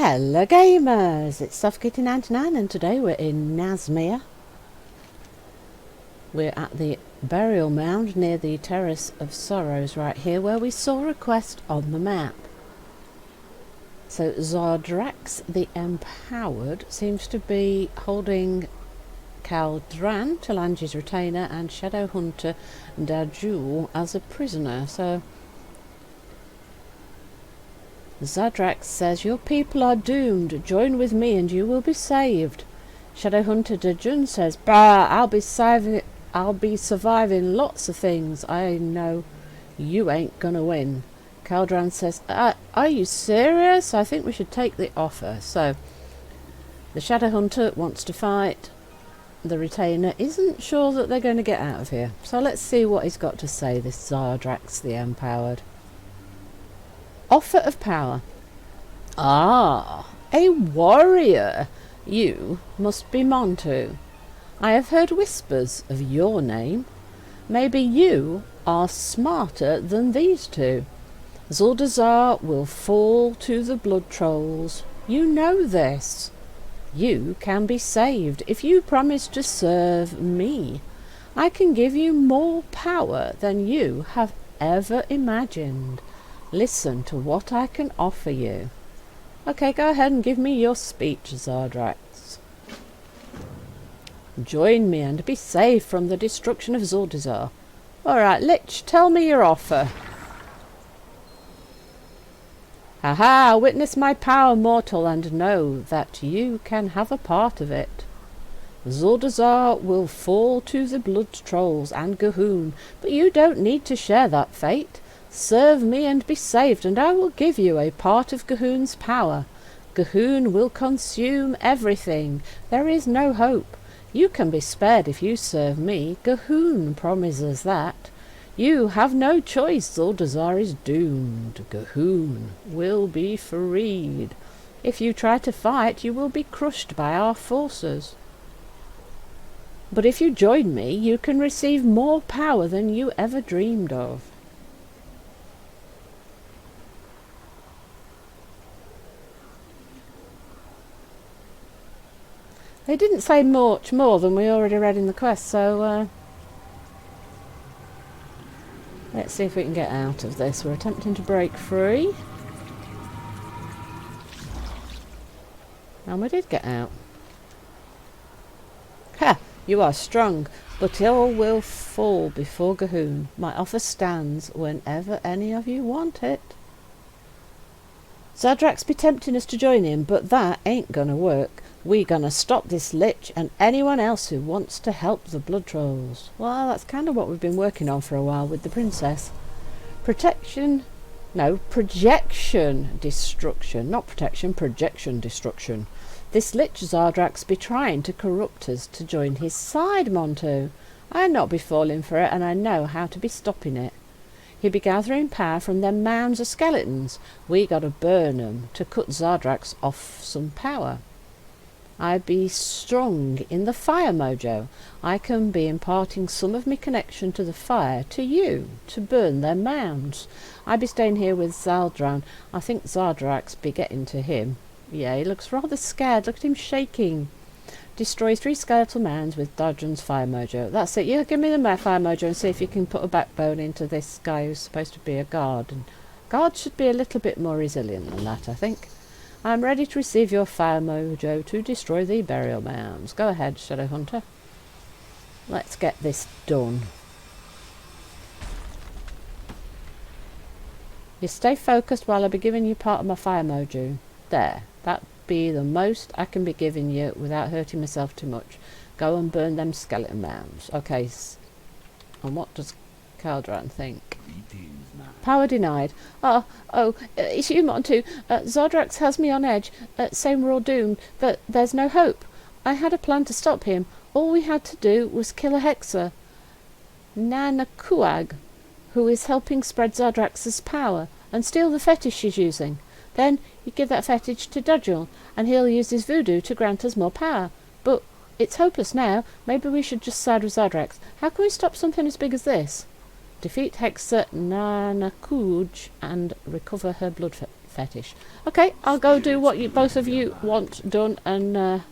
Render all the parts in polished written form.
Hello gamers, it's Suffocating99 and today we're in Nazmir. We're at the burial mound near the Terrace of Sorrows right here where we saw a quest on the map. So Zardrax the Empowered seems to be holding Kaldran, Talanji's retainer, and Shadow Hunter Dajul as a prisoner. So Zardrax says, "Your people are doomed. Join with me and you will be saved." Shadowhunter Dajun says, "Bah, I'll be surviving lots of things. I know you ain't gonna win." Kaldran says, "Are you serious? I think we should take the offer." So the Shadowhunter wants to fight. The retainer isn't sure that they're going to get out of here. So let's see what he's got to say, this Zardrax the Empowered. Offer of power. Ah, a warrior. You must be Montu. I have heard whispers of your name. Maybe you are smarter than these two. Zuldazar will fall to the blood trolls. You know this. You can be saved if you promise to serve me. I can give you more power than you have ever imagined. Listen to what I can offer you. Okay, go ahead and give me your speech, Zardrax. Join me and be saved from the destruction of Zuldazar. Alright, Lich, tell me your offer. Haha, witness my power, mortal, and know that you can have a part of it. Zuldazar will fall to the blood trolls and Gahoon, but you don't need to share that fate. Serve me and be saved, and I will give you a part of Gahoon's power. Gahoon will consume everything. There is no hope. You can be spared if you serve me. Gahoon promises that. You have no choice. Zuldazar is doomed. Gahoon will be freed. If you try to fight, you will be crushed by our forces. But if you join me, you can receive more power than you ever dreamed of. They didn't say much more than we already read in the quest, so let's see if we can get out of this. We're attempting to break free. And we did get out. Ha! You are strong, but all will fall before Gahoon. My offer stands whenever any of you want it. Zardrax be tempting us to join him, but that ain't gonna work. We gonna stop this Lich and anyone else who wants to help the blood trolls. Well, that's kind of what we've been working on for a while with the princess. Projection destruction. Not protection, projection destruction. This Lich Zardrax be trying to corrupt us to join his side, Montu. I not be falling for it, and I know how to be stopping it. He be gathering power from them mounds of skeletons. We gotta burn 'em to cut Zardrax off some power. I be strong in the fire mojo. I can be imparting some of me connection to the fire to you to burn their mounds. I be staying here with Zaldran. I think Zardrax be getting to him. Yeah, he looks rather scared. Look at him shaking. Destroy 3 skeletal mounds with Dodgen's fire mojo. That's it. Yeah, give me the fire mojo and see if you can put a backbone into this guy who's supposed to be a guard. And guards should be a little bit more resilient than that, I think. I'm ready to receive your fire mojo to destroy the burial mounds. Go ahead, Shadowhunter. Let's get this done. You stay focused while I be giving you part of my fire mojo. There. That be the most I can be giving you without hurting myself too much. Go and burn them skeleton mounds. Okay. And what does Kaldran think? Power denied. It's you, Montu. Zardrax has me on edge, saying we're all doomed, that there's no hope. I had a plan to stop him. All we had to do was kill a hexer, Nanakuag, who is helping spread Zardrax's power, and steal the fetish she's using. Then you give that fetish to Dudgel, and he'll use his voodoo to grant us more power. But it's hopeless now. Maybe we should just side with Zardrax. How can we stop something as big as this? Defeat Hexer Nanakuj and recover her blood fetish. Okay, I'll go do what you both of you want done, and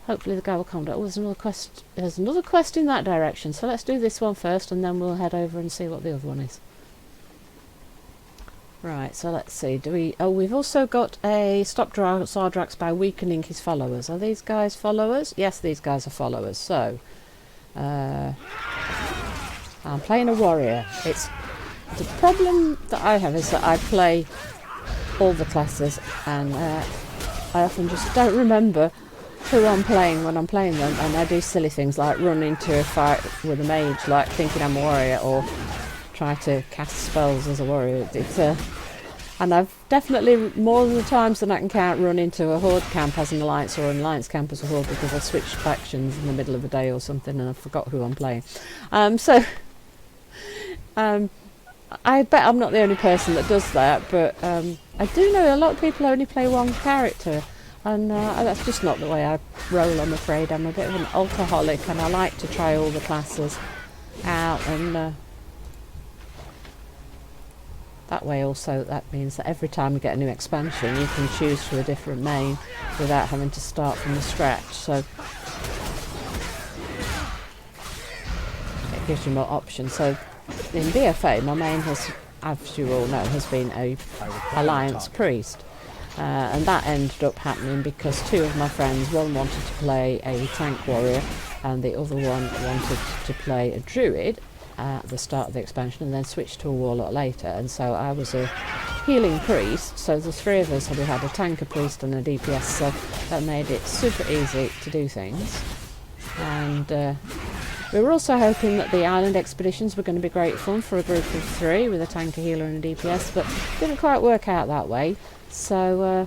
hopefully the guy will calm down. Oh, there's another quest in that direction, so let's do this one first, and then we'll head over and see what the other one is. Right, so let's see. We've also got a stop Zardrax by weakening his followers. Are these guys followers? Yes, these guys are followers. So, I'm playing a warrior. The problem that I have is that I play all the classes, and I often just don't remember who I'm playing when I'm playing them, and I do silly things like run into a fight with a mage, like thinking I'm a warrior, or try to cast spells as a warrior. And I've definitely, more than the times than I can count, run into a Horde camp as an Alliance or an Alliance camp as a Horde because I switched factions in the middle of a day or something and I forgot who I'm playing. I bet I'm not the only person that does that, but I do know a lot of people only play one character, and that's just not the way I roll, I'm afraid. I'm a bit of an alcoholic and I like to try all the classes out, and that way also that means that every time you get a new expansion you can choose for a different main without having to start from the scratch, so it gives you more options. So in BFA my main has, as you all know, has been a Alliance priest, and that ended up happening because two of my friends, one wanted to play a tank warrior and the other one wanted to play a druid at the start of the expansion and then switched to a warlock later, and so I was a healing priest, so the three of us, we had a tanker priest and a DPS, so that made it super easy to do things. And we were also hoping that the island expeditions were going to be great fun for a group of three with a tanker, healer and a DPS, but didn't quite work out that way, so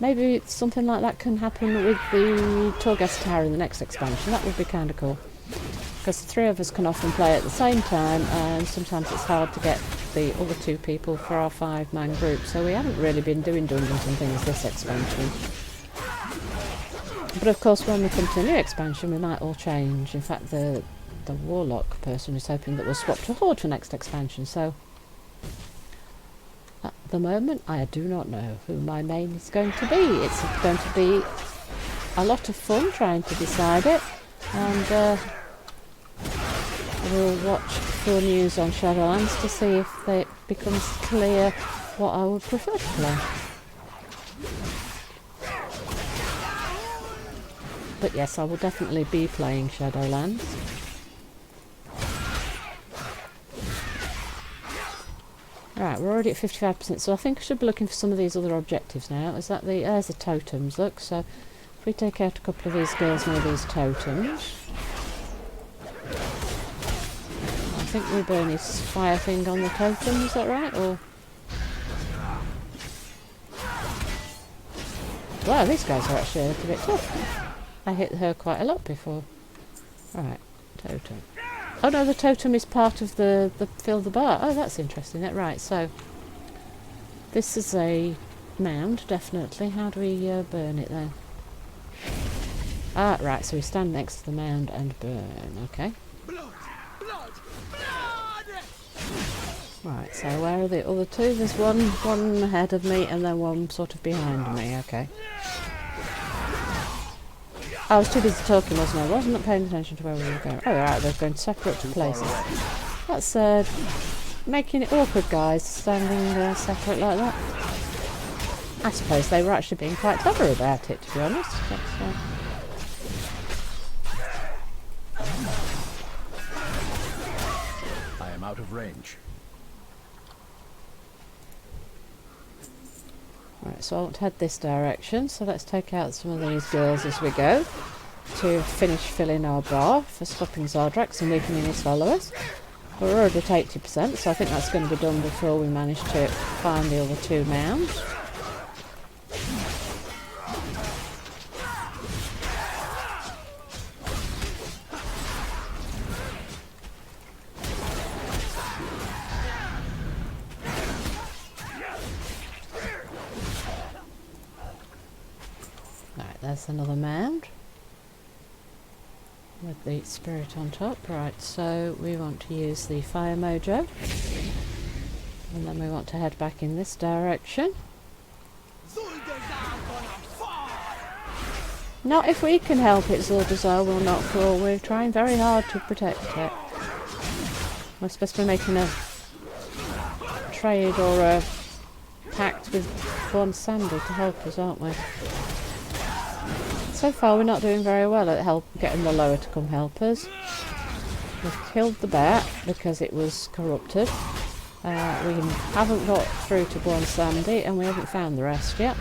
maybe something like that can happen with the Torghast Tower in the next expansion. That would be kind of cool, because the three of us can often play at the same time, and sometimes it's hard to get the other two people for our 5-man group, so we haven't really been doing dungeons and things this expansion. But of course when we come to a new expansion we might all change. In fact the warlock person is hoping that we'll swap to Horde for next expansion, so at the moment I do not know who my main is going to be. It's going to be a lot of fun trying to decide it, and we'll watch full news on Shadowlands to see if it becomes clear what I would prefer to play. But yes, I will definitely be playing Shadowlands. Right, we're already at 55%, so I think I should be looking for some of these other objectives now. Is that there's the totems, look, so if we take out a couple of these girls near these totems. I think we burn his fire thing on the totem, is that right? Or wow, these guys are actually a little bit tough. I hit her quite a lot before. Right, totem. Oh no, the totem is part of the fill the bar. Oh, that's interesting. Right, so this is a mound, definitely. How do we burn it then? Ah, right, so we stand next to the mound and burn. Okay. Right, so where are the other two? There's one ahead of me and then one sort of behind me. Okay. I was too busy talking, wasn't I? I wasn't paying attention to where we were going. Oh, right, they're going separate places. That's making it awkward, guys, standing separate like that. I suppose they were actually being quite clever about it, to be honest. I am out of range. Right, so I want to head this direction, so let's take out some of these girls as we go to finish filling our bar for stopping Zardrax and weakening his followers. We're already at 80%, so I think that's going to be done before we manage to find the other two mounds. There's another mound with the spirit on top. Right, so we want to use the fire mojo. And then we want to head back in this direction. Not if we can help it, Zordazar will not fall. We're trying very hard to protect it. We're supposed to be making a trade or a pact with Born Sandy to help us, aren't we? So far we're not doing very well at getting the lower to come help us. We've killed the bat because it was corrupted. We haven't got through to Born Sandy and we haven't found the rest yet.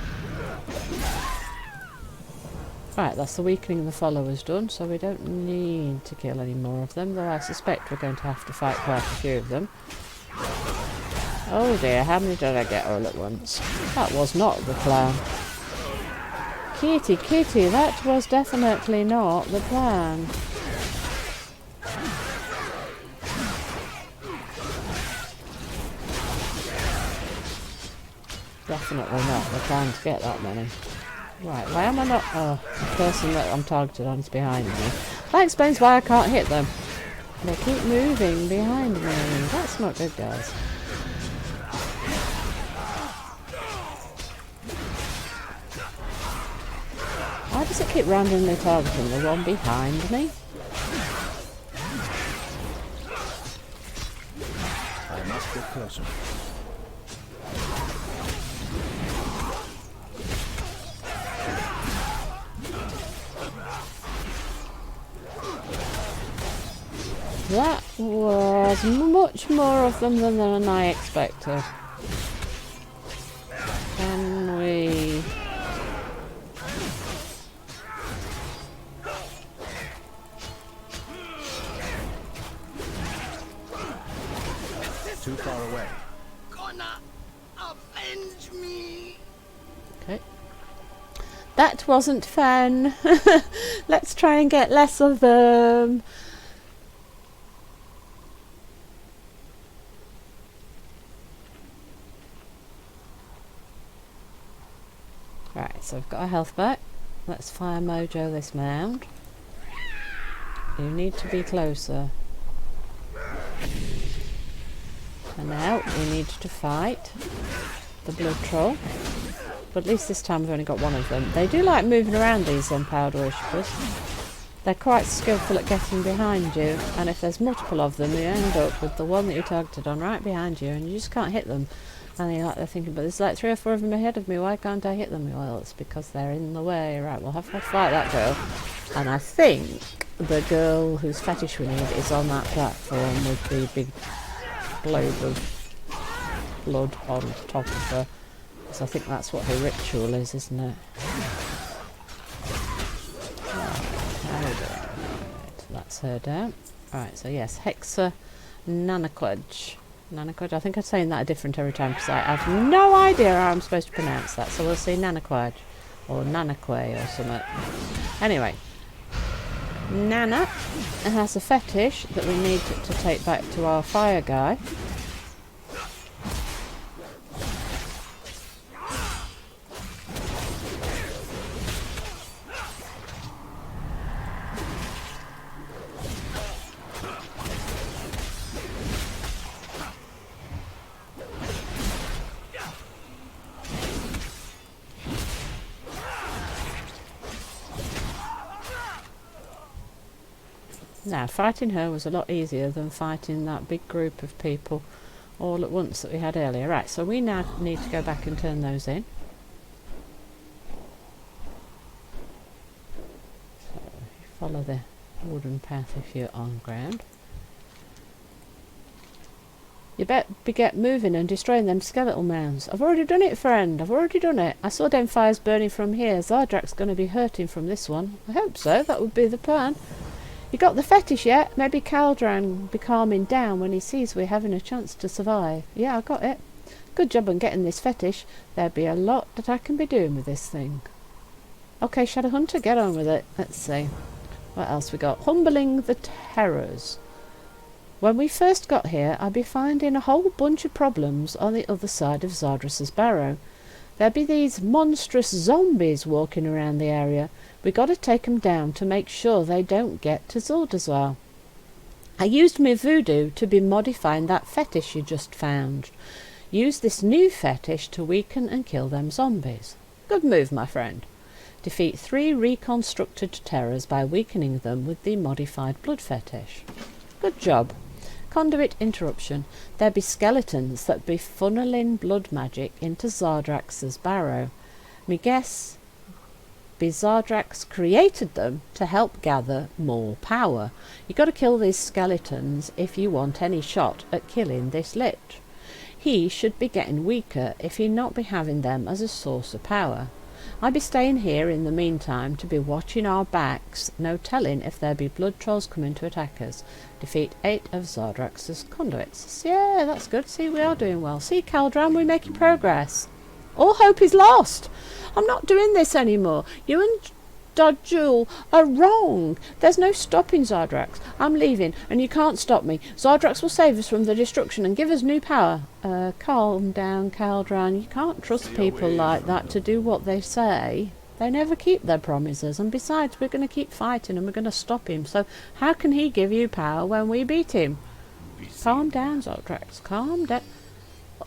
Right, that's the weakening of the followers done, so we don't need to kill any more of them, though I suspect we're going to have to fight quite a few of them. Oh dear, how many did I get all at once? That was not the plan. Kitty, kitty, that was definitely not the plan. Definitely not the plan to get that many. Right, why am I not... Oh, the person that I'm targeted on is behind me. That explains why I can't hit them. They keep moving behind me. That's not good, guys. Why does it keep randomly targeting the one behind me? I must get closer. That was much more of them than I expected. Can we... Too far away. Gonna avenge me. Okay. That wasn't fun. Let's try and get less of them. Right, so we've got our health back. Let's fire mojo this mound. You need to be closer. And now we need to fight the blood troll. But at least this time we've only got one of them. They do like moving around, these powder worshippers. They're quite skillful at getting behind you, and if there's multiple of them you end up with the one that you targeted on right behind you and you just can't hit them. And they're thinking, but there's like 3 or 4 of them ahead of me, why can't I hit them? Well, it's because they're in the way. Right, we'll have to fight that girl. And I think the girl whose fetish we need is on that platform with the big globe of blood on top of her. Because I think that's what her ritual is, isn't it? Right, that's her down. Right, so yes, Hexa Nanaquadge. Nanaquadge, I think I'm saying that different every time because I have no idea how I'm supposed to pronounce that. So we'll say Nanaquadge or Nanaque or something. Anyway, Nana has a fetish that we need to take back to our fire guy. Now, fighting her was a lot easier than fighting that big group of people all at once that we had earlier. Right, so we now need to go back and turn those in. So, follow the wooden path if you're on ground. You better get moving and destroying them skeletal mounds. I've already done it, friend. I've already done it. I saw them fires burning from here. Zardrak's going to be hurting from this one. I hope so. That would be the plan. You got the fetish yet? Maybe Caldran will be calming down when he sees we're having a chance to survive. Yeah, I got it. Good job on getting this fetish. There'd be a lot that I can be doing with this thing. Okay, Shadowhunter, get on with it. Let's see. What else we got? Humbling the Terrors. When we first got here, I'd be finding a whole bunch of problems on the other side of Zardras's Barrow. There'd be these monstrous zombies walking around the area. We got to take them down to make sure they don't get to Zordazar. I used my voodoo to be modifying that fetish you just found. Use this new fetish to weaken and kill them zombies. Good move, my friend. Defeat 3 reconstructed terrors by weakening them with the modified blood fetish. Good job. Conduit interruption. There be skeletons that be funneling blood magic into Zardrax's barrow. Me guess be Zardrax created them to help gather more power. You got to kill these skeletons if you want any shot at killing this lich. He should be getting weaker if he not be having them as a source of power. I be staying here in the meantime to be watching our backs, no telling if there be blood trolls coming to attack us. Defeat 8 of Zardrax's conduits. Yeah, that's good. See, we are doing well. See, Caldran, we're making progress. All hope is lost. I'm not doing this anymore. You and Dodjul are wrong. There's no stopping Zardrax. I'm leaving, and you can't stop me. Zardrax will save us from the destruction and give us new power. Calm down, Caldran. You can't trust people like that to do what they say. They never keep their promises, and besides, we're going to keep fighting and we're going to stop him. So how can he give you power when we beat him? Calm down, Zardrax. Calm down.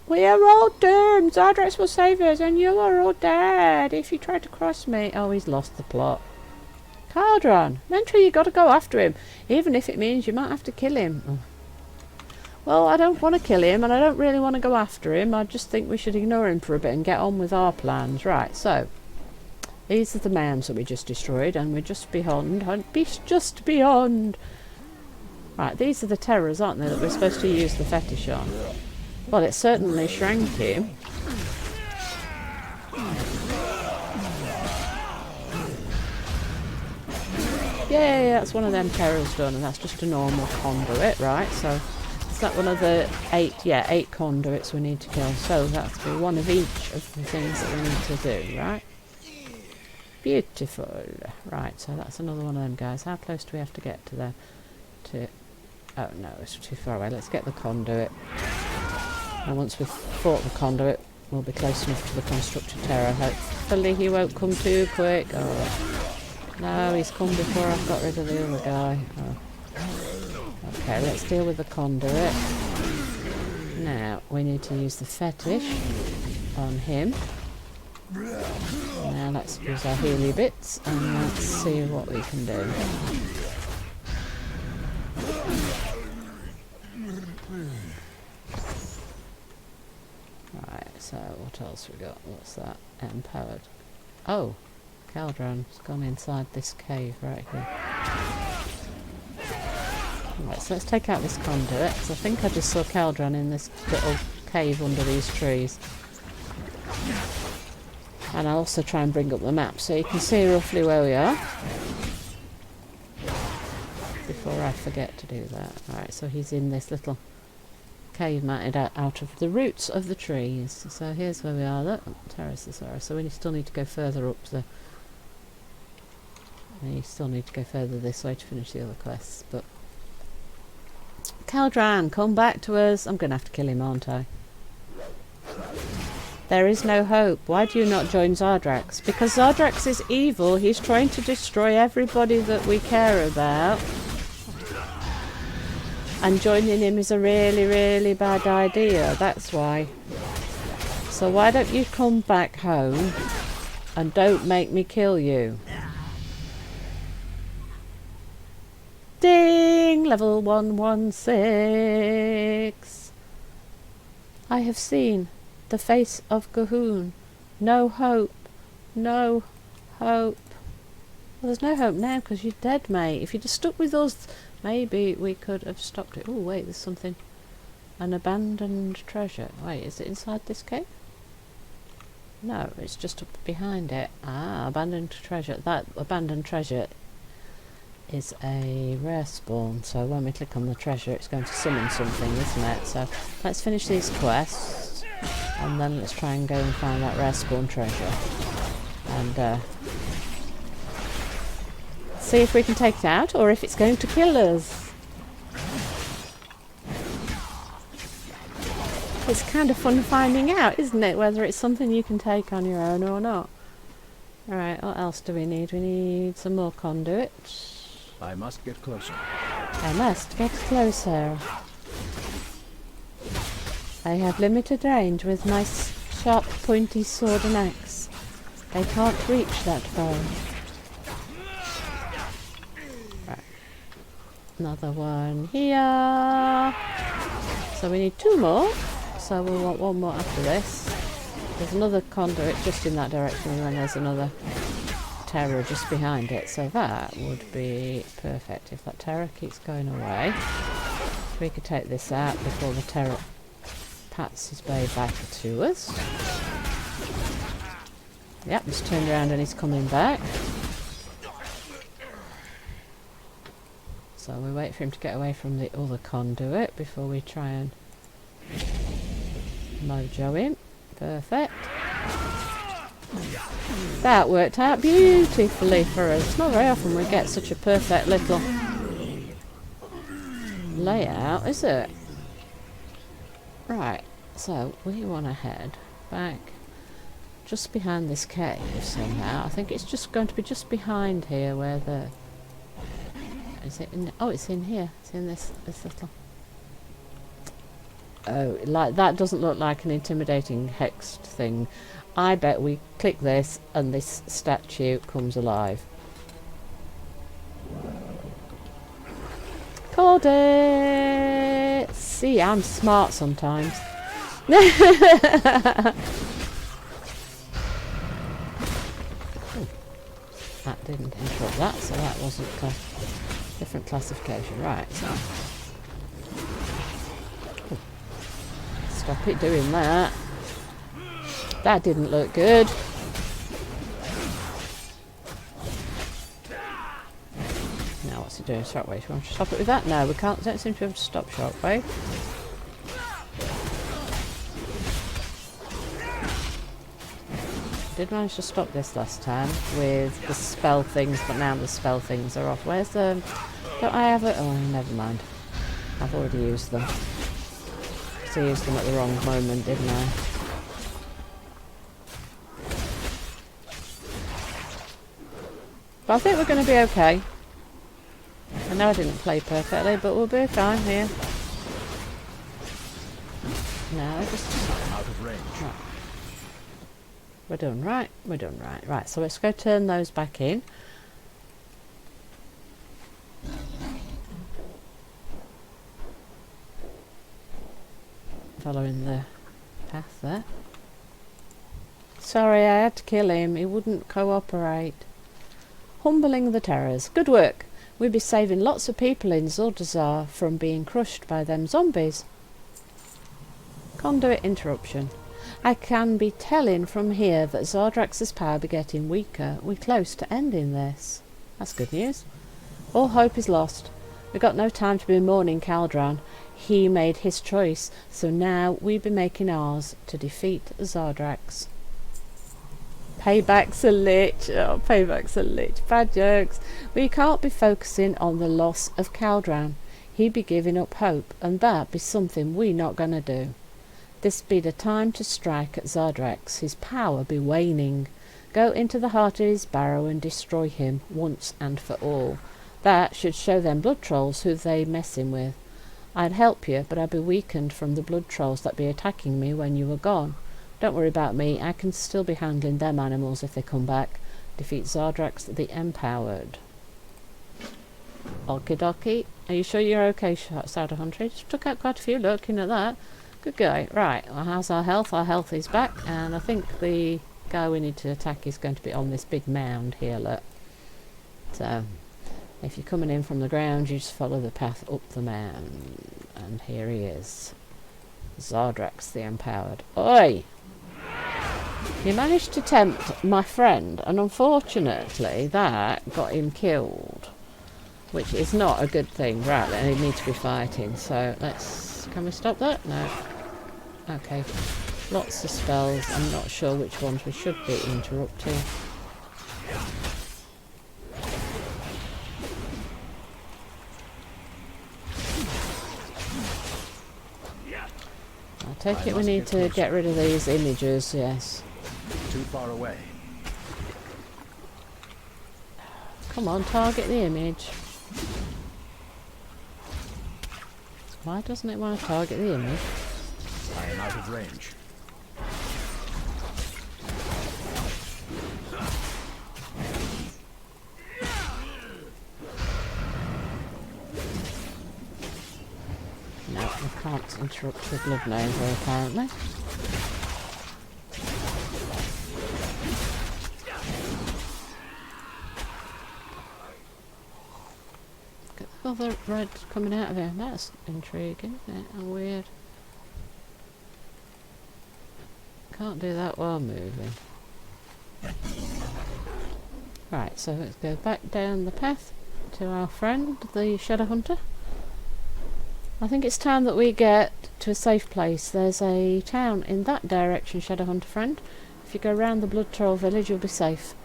We are all doomed. Zardrax will save us, and you are all dead if you try to cross me. Oh, he's lost the plot. Caldran, mentally you got to go after him, even if it means you might have to kill him. Oh. Well, I don't want to kill him, and I don't really want to go after him. I just think we should ignore him for a bit and get on with our plans. Right, so these are the mounds that we just destroyed, and we're just beyond. Just beyond. Right, these are the terrors, aren't they, that we're supposed to use the fetish on? Well, it certainly shrank him. Yay, that's one of them terrors done, and that's just a normal conduit, right? So, is that one of the 8? Yeah, 8 conduits we need to kill. So, that's one of each of the things that we need to do, right? Beautiful. Right, so that's another one of them guys. How close do we have to get to there? Oh no, it's too far away. Let's get the conduit. And once we've fought the conduit, we'll be close enough to the constructed terror. Hopefully he won't come too quick. Oh. No, he's come before I've got rid of the other guy. Oh. Okay, let's deal with the conduit. Now, we need to use the fetish on him. Now let's use our healy bits and let's see what we can do. Right, so what else we got? What's that? Empowered. Oh, Caldran's gone inside this cave right here. Right, so let's take out this conduit, because I think I just saw Caldran in this little cave under these trees. And I'll also try and bring up the map so you can see roughly where we are. Before I forget to do that. Alright, so he's in this little cave matted out of the roots of the trees. So here's where we are. Look, Pterosaurus. So we still need to go further up the... You still need to go further this way to finish the other quests, but... Caldran, come back to us. I'm going to have to kill him, aren't I? There is no hope. Why do you not join Zardrax? Because Zardrax is evil. He's trying to destroy everybody that we care about. And joining him is a really, really bad idea. That's why. So why don't you come back home and don't make me kill you? Ding! Level 116. I have seen the face of Gahoon. No hope. No hope. Well, there's no hope now because you're dead, mate. If you'd have stuck with us, maybe we could have stopped it. Oh, wait, there's something. An abandoned treasure. Wait, is it inside this cave? No, it's just up behind it. Ah, abandoned treasure. That abandoned treasure is a rare spawn, so when we click on the treasure it's going to summon something, isn't it? So let's finish these quests and then let's try and go and find that rare spawn treasure and see if we can take it out or if it's going to kill us. It's kind of fun finding out, isn't it, whether it's something you can take on your own or not. Alright, what else do we need? We need some more conduits. I must get closer. I must get closer. I have limited range with my sharp pointy sword and axe. They can't reach that far. Right. Another one here. So we need 2 more. So we'll want 1 more after this. There's another conduit just in that direction, and then there's another terror just behind it. So that would be perfect if that terror keeps going away. We could take this out before the terror pats his way back to us. Yep, he's turned around and he's coming back. So we wait for him to get away from the other conduit before we try and mojo him. Perfect. That worked out beautifully for us. It's not very often we get such a perfect little layout, is it? Right, so we want to head back just behind this cave somehow. I think it's just going to be just behind here where the... Is it in... Oh, it's in here. It's in this little... Oh, like that doesn't look like an intimidating hexed thing. I bet we click this and this statue comes alive. Called it! See, I'm smart sometimes. That didn't interrupt that, so that wasn't a different classification. Right, so... Stop it doing that. That didn't look good. Now what's he doing? Shockwave. We want to stop it with that? No, we can't. Don't seem to be able to stop Shockwave. Did manage to stop this last time with the spell things, but now the spell things are off. Where's the... Don't I have it? Oh, never mind. I've already used them. I used them at the wrong moment, didn't I? But I think we're going to be okay. I know I didn't play perfectly, but we'll be fine here. No, just... Out of range. Right. We're done, right? We're done, right. Right, so let's go turn those back in. Following the path there. Sorry, I had to kill him. He wouldn't cooperate. Humbling the terrors. Good work. We'd be saving lots of people in Zordazar from being crushed by them zombies. Conduit interruption. I can be telling from here that Zardrax's power be getting weaker. We're close to ending this. That's good news. All hope is lost. We've got no time to be mourning Kaldran. He made his choice, so now we be making ours to defeat Zardrax. Payback's a lich. Oh, payback's a lich. Bad jokes. We can't be focusing on the loss of Kaldran. He be giving up hope, and that be something we not gonna do. This be the time to strike at Zardrax. His power be waning. Go into the heart of his barrow and destroy him once and for all. That should show them blood trolls who they messing with. I'd help you, but I'd be weakened from the blood trolls that be attacking me when you were gone. Don't worry about me, I can still be handling them animals if they come back. Defeat Zardrax the Empowered. Okie dokie. Are you sure you're okay, Shadow Hunter? Just took out quite a few looking at that. Good guy. Right, well, how's our health? Our health is back, and I think the guy we need to attack is going to be on this big mound here, look. So... if you're coming in from the ground, you just follow the path up the mound. And here he is. Zardrax the Empowered. Oi! You managed to tempt my friend, and unfortunately that got him killed. Which is not a good thing. Right, then he needs to be fighting. So let's... can we stop that? No. Okay. Lots of spells. I'm not sure which ones we should be interrupting. Take it we need to get rid of these images, yes. Too far away. Come on, target the image. Why doesn't it want to target the image? I I am out of range. No, we can't interrupt the blood nova apparently. Get the other red coming out of here. That's intriguing, isn't it? And weird. Can't do that while moving. Right, so let's go back down the path to our friend, the Shadow Hunter. I think it's time that we get to a safe place. There's a town in that direction, Shadow Hunter friend. If you go round the Blood Troll village, you'll be safe.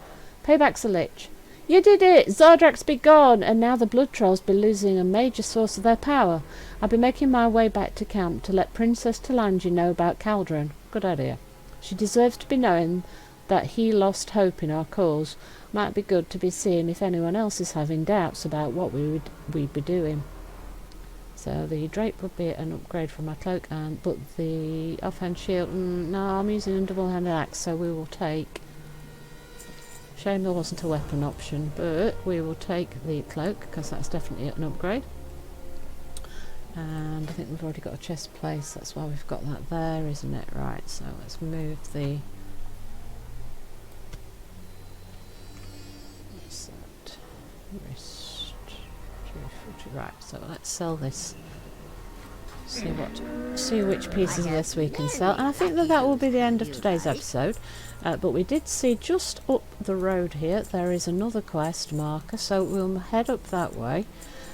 Payback's a lich. You did it! Zardrak's be gone, and now the Blood Trolls be losing a major source of their power. I'll be making my way back to camp to let Princess Talanji know about Caldron. Good idea. She deserves to be knowing that he lost hope in our cause. Might be good to be seeing if anyone else is having doubts about what we'd be doing. So the drape would be an upgrade for my cloak, but the offhand shield, no, I'm using a double-handed axe, so we will take... Shame there wasn't a weapon option, but we will take the cloak, because that's definitely an upgrade. And I think we've already got a chest place, that's why we've got that there, isn't it? Right, so let's move the... What's that? Wrist. Right, so let's sell this. See which pieces of this we can sell. And I think that will be the end of today's episode. But we did see just up the road here, there is another quest marker, so we'll head up that way.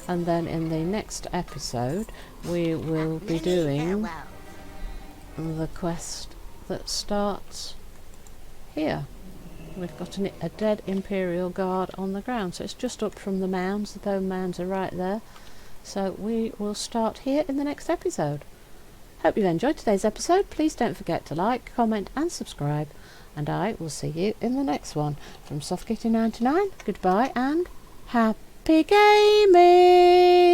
And then in the next episode, we will be doing the quest that starts here. We've got a dead Imperial Guard on the ground, so it's just up from the mounds. The bone mounds are right there. So we will start here in the next episode. Hope you've enjoyed today's episode. Please don't forget to like, comment and subscribe. And I will see you in the next one. From SoftKitty99, goodbye and happy gaming!